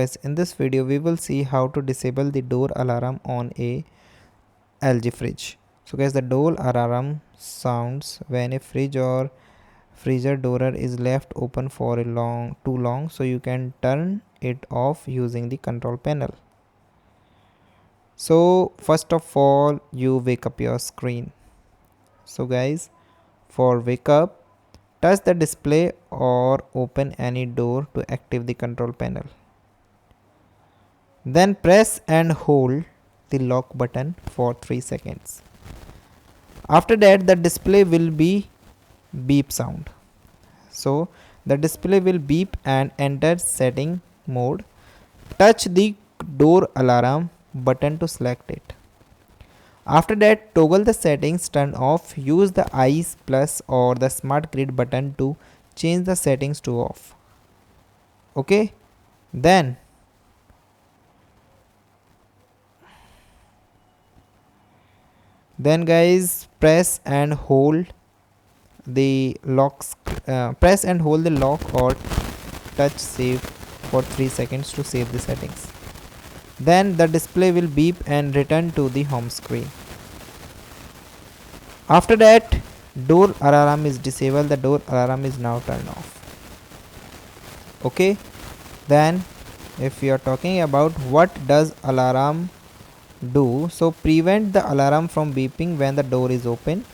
Guys, in this video we will see how to disable the door alarm on a LG fridge. So guys, the door alarm sounds when a fridge or freezer door is left open for a too long, so you can turn it off using the control panel. So first of all, you wake up your screen. So guys, for wake up, touch the display or open any door to activate the control panel. Then press and hold the lock button for 3 seconds. After that, the display will be beep sound. So the display will beep and enter setting mode. Touch the door alarm button to select it. After that, toggle the settings turn off. Use the eyes plus or the smart grid button to change the settings to off. Okay, then guys, press and hold the lock or touch save for 3 seconds to save the settings. Then the display will beep and return to the home screen. After that, door alarm is disabled. The door alarm is now turned off. Okay, then if we are talking about what does alarm do, so prevent the alarm from beeping when the door is open.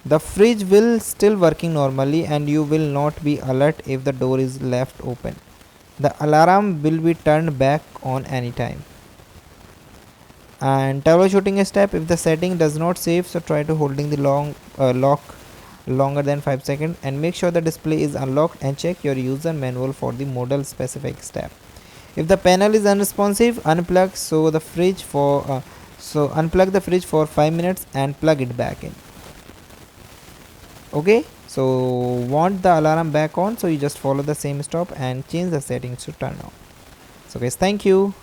The fridge will still working normally and you will not be alert if the door is left open. The alarm will be turned back on anytime. And troubleshooting step: if the setting does not save, so try to holding the lock longer than 5 seconds and make sure the display is unlocked, and check your user manual for the model specific step. If the panel is unresponsive, unplug unplug the fridge for 5 minutes and plug it back in. Okay, so want the alarm back on, so you just follow the same step and change the settings to turn on. So guys, thank you.